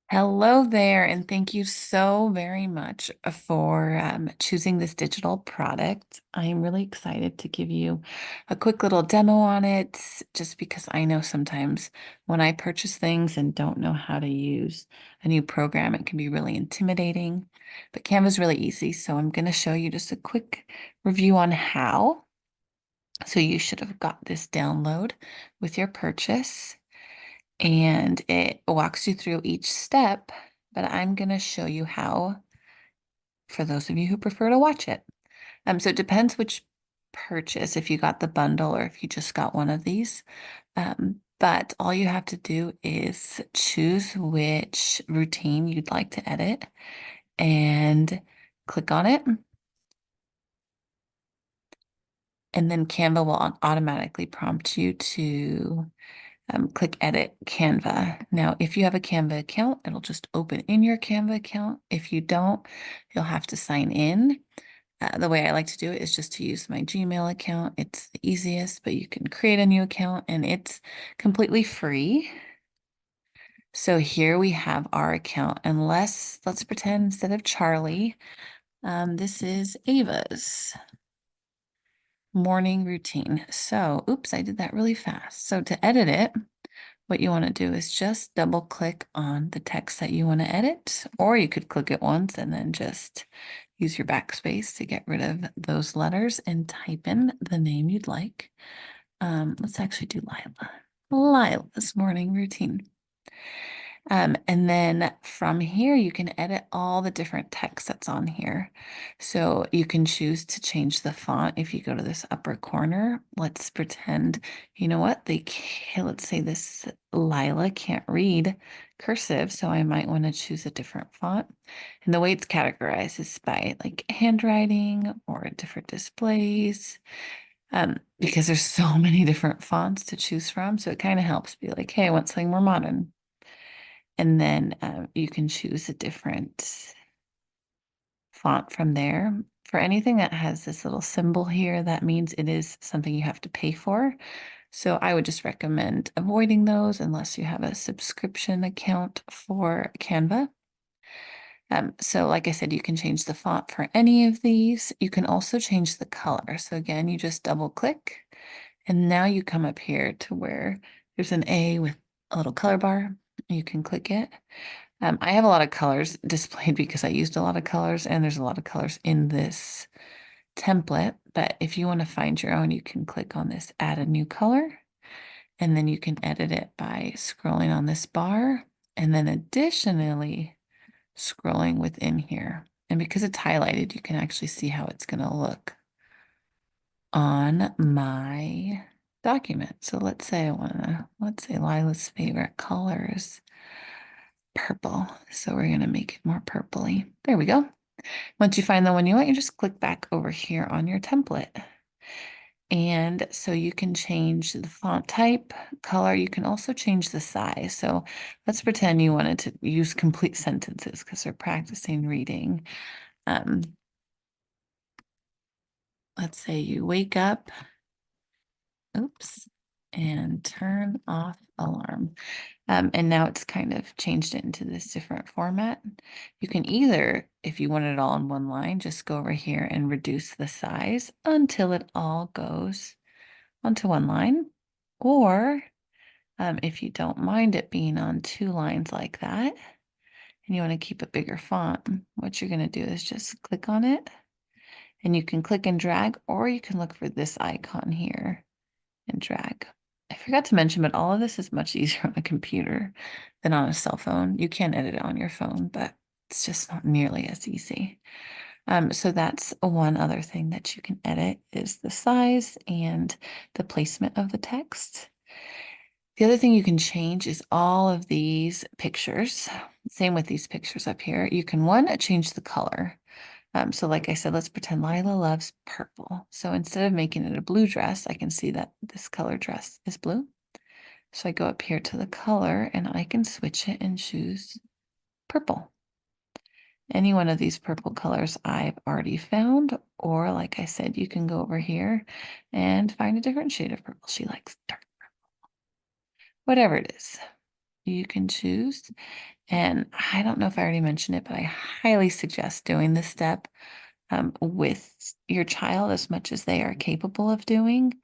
Hello there, and thank you so very much for choosing this digital product. I am really excited to give you a quick little demo on it, just because I know sometimes when I purchase things and don't know how to use a new program, it can be really intimidating. But Canva is really easy, so I'm going to show you just a quick review on how. So you should have got this download with your purchase and it walks you through each step, but I'm going to show you how for those of you who prefer to watch it. So it depends which purchase, if you got the bundle or if you just got one of these. But all you have to do is choose which routine you'd like to edit and click on it. And then Canva will automatically prompt you to click Edit Canva. Now, if you have a Canva account, it'll just open in your Canva account. If you don't, you'll have to sign in. The way I like to do it is just to use my Gmail account. It's the easiest, but you can create a new account and it's completely free. So here we have our account, unless let's pretend instead of Charlie, this is Ava's morning routine. So, oops, I did that really fast. So to edit it, what you want to do is just double click on the text that you want to edit, or you could click it once and then just use your backspace to get rid of those letters and type in the name you'd like. Let's actually do Lila. Lila's morning routine. And then from here, you can edit all the different text that's on here. So you can choose to change the font. If you go to this upper corner, let's pretend, you know what, let's say this Lila can't read cursive, so I might want to choose a different font. And the way it's categorized is by like handwriting or different displays. Because there's so many different fonts to choose from. So it kind of helps be like, hey, I want something more modern. And then you can choose a different font from there. For anything that has this little symbol here, that means it is something you have to pay for. So I would just recommend avoiding those unless you have a subscription account for Canva. So like I said, you can change the font for any of these. You can also change the color. So again, you just double click and now you come up here to where there's an A with a little color bar. You can click it. I have a lot of colors displayed because I used a lot of colors and there's a lot of colors in this template. But if you want to find your own, you can click on this add a new color and then you can edit it by scrolling on this bar and then additionally scrolling within here. And because it's highlighted, you can actually see how it's going to look on my document. So let's say let's say Lila's favorite colors purple. So we're going to make it more purpley. There we go. Once you find the one you want, you just click back over here on your template. And so you can change the font type, color. You can also change the size. So let's pretend you wanted to use complete sentences because they're practicing reading. Um, let's say you wake up, oops, and turn off alarm. And now it's kind of changed it into this different format. You can either, if you want it all in one line, just go over here and reduce the size until it all goes onto one line. Or if you don't mind it being on two lines like that, and you want to keep a bigger font, what you're going to do is just click on it. And you can click and drag, or you can look for this icon here and drag. I forgot to mention, but all of this is much easier on a computer than on a cell phone. You can edit it on your phone, but it's just not nearly as easy. So that's one other thing that you can edit is the size and the placement of the text. The other thing you can change is all of these pictures. Same with these pictures up here. You can change the color. So like I said, let's pretend Lila loves purple. So instead of making it a blue dress, I can see that this color dress is blue. So I go up here to the color and I can switch it and choose purple. Any one of these purple colors I've already found, or like I said, you can go over here and find a different shade of purple. She likes dark, whatever it is. you can choose. And I don't know if I already mentioned it, but I highly suggest doing this step with your child as much as they are capable of doing,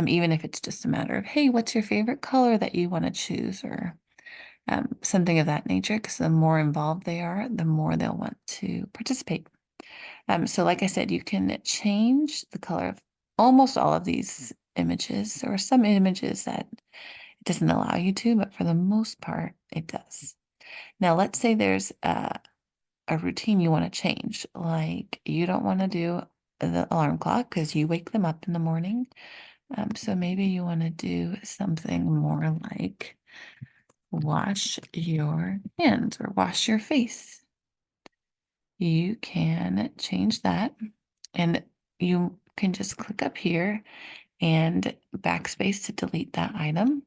even if it's just a matter of, hey, what's your favorite color that you want to choose, or something of that nature, because the more involved they are, the more they'll want to participate. So like I said, you can change the color of almost all of these images, or some images that it doesn't allow you to, but for the most part, it does. Now, let's say there's a routine you want to change, like you don't want to do the alarm clock because you wake them up in the morning. So maybe you want to do something more like wash your hands or wash your face. You can change that, and you can just click up here and backspace to delete that item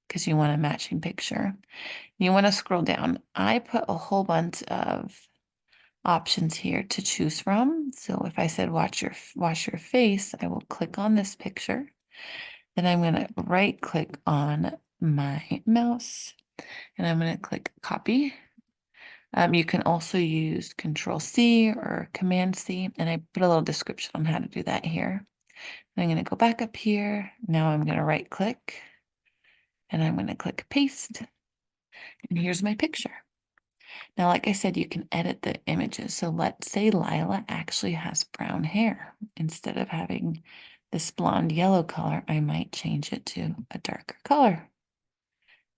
because you want a matching picture. You want to scroll down. I put a whole bunch of options here to choose from. So if I said wash your face, I will click on this picture. Then I'm going to right click on my mouse and I'm going to click copy. You can also use Control C or Command C, and I put a little description on how to do that here. I'm going to go back up here. Now I'm going to right click and I'm going to click paste. And here's my picture. Now, like I said, you can edit the images. So let's say Lila actually has brown hair. Instead of having this blonde yellow color, I might change it to a darker color.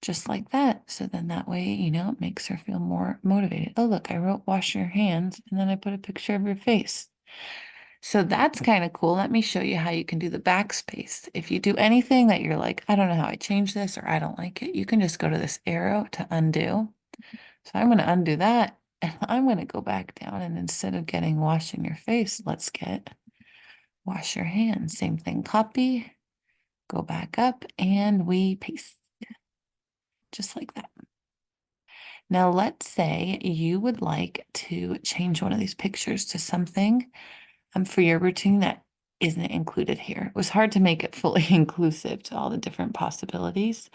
Just like that. So then that way, it makes her feel more motivated. Oh, look, I wrote wash your hands and then I put a picture of your face. So that's kind of cool. Let me show you how you can do the backspace. If you do anything that you're like, I don't know how I change this or I don't like it, you can just go to this arrow to undo. So I'm going to undo that and I'm going to go back down, and instead of getting washing your face, let's get wash your hands. Same thing, copy, go back up and we paste just like that. Now let's say you would like to change one of these pictures to something for your routine that isn't included here. It was hard to make it fully inclusive to all the different possibilities,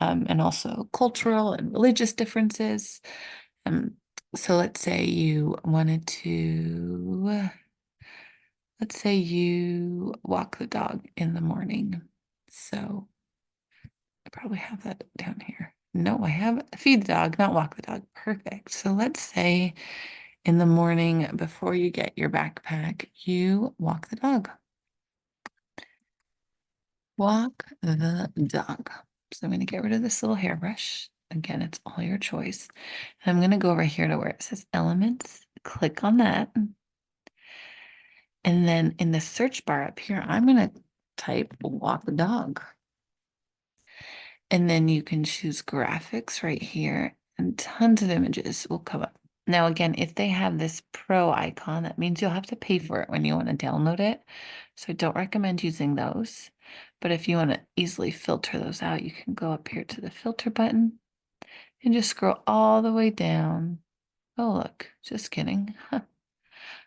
and also cultural and religious differences. So let's say you wanted to, let's say you walk the dog in the morning. So I probably have that down here. No, I have feed the dog, not walk the dog. Perfect. So let's say in the morning before you get your backpack, you walk the dog. Walk the dog. So I'm going to get rid of this little hairbrush. Again, it's all your choice. And I'm going to go over here to where it says elements, click on that. And then in the search bar up here, I'm going to type walk the dog. And then you can choose graphics right here, and tons of images will come up. Now, again, if they have this pro icon, that means you'll have to pay for it when you want to download it. So I don't recommend using those. But if you want to easily filter those out, you can go up here to the filter button and just scroll all the way down. Oh, look, just kidding. Huh.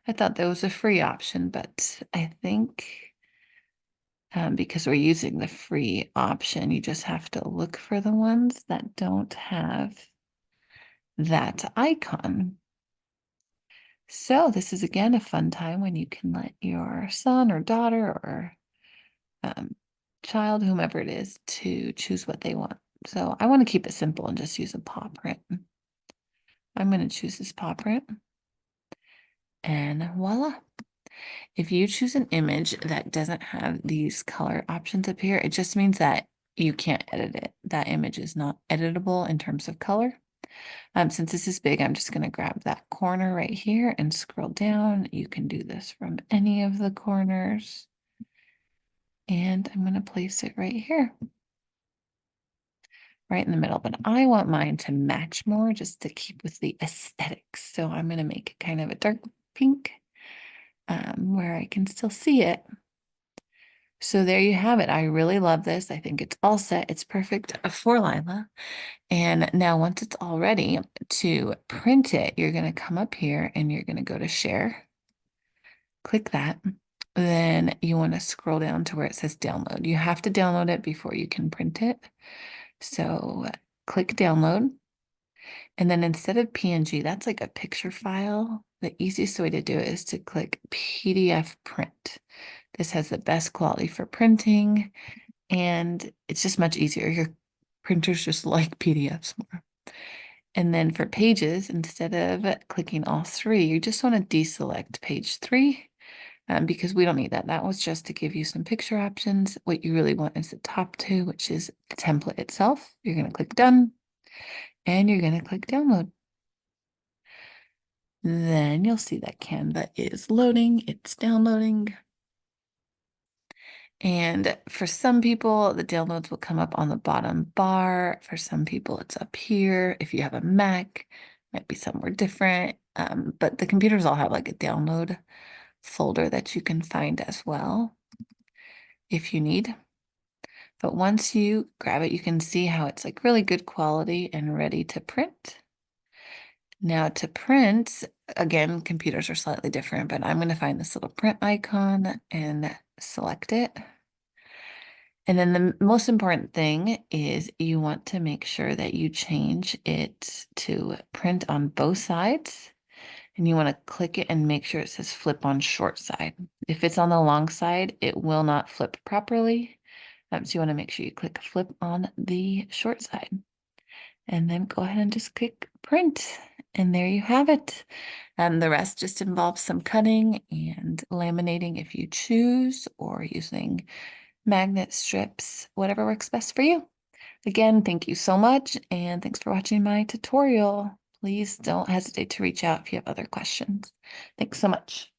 I thought that was a free option, but I think because we're using the free option, you just have to look for the ones that don't have that icon. So this is again a fun time when you can let your son or daughter or child, whomever it is, to choose what they want. So I want to keep it simple and just use a paw print. I'm going to choose this paw print, and voila. If you choose an image that doesn't have these color options up here, it just means that you can't edit it. That image is not editable in terms of color. Since this is big, I'm just going to grab that corner right here and scroll down. You can do this from any of the corners. And I'm going to place it right here, right in the middle. But I want mine to match more just to keep with the aesthetics. So I'm going to make it kind of a dark pink where I can still see it. So there you have it. I really love this. I think it's all set. It's perfect for Lila. And now once it's all ready to print it, you're going to come up here and you're going to go to share. Click that. Then you want to scroll down to where it says download. You have to download it before you can print it. So click download. And then instead of PNG, that's like a picture file. The easiest way to do it is to click PDF print. This has the best quality for printing, and it's just much easier. Your printers just like PDFs more. And then for pages, instead of clicking all three, you just want to deselect page 3 because we don't need that. That was just to give you some picture options. What you really want is the top 2, which is the template itself. You're going to click done and you're going to click download. Then you'll see that Canva is loading, it's downloading. And for some people, the downloads will come up on the bottom bar. For some people, it's up here. If you have a Mac, it might be somewhere different. But the computers all have like a download folder that you can find as well if you need. But once you grab it, you can see how it's like really good quality and ready to print. Now to print, again, computers are slightly different, but I'm going to find this little print icon and select it. And then the most important thing is you want to make sure that you change it to print on both sides. And you want to click it and make sure it says flip on short side. If it's on the long side, it will not flip properly. So you want to make sure you click flip on the short side. And then go ahead and just click print. And there you have it. The rest just involves some cutting and laminating if you choose, or using magnet strips, whatever works best for you. Again, thank you so much, and thanks for watching my tutorial. Please don't hesitate to reach out if you have other questions. Thanks so much.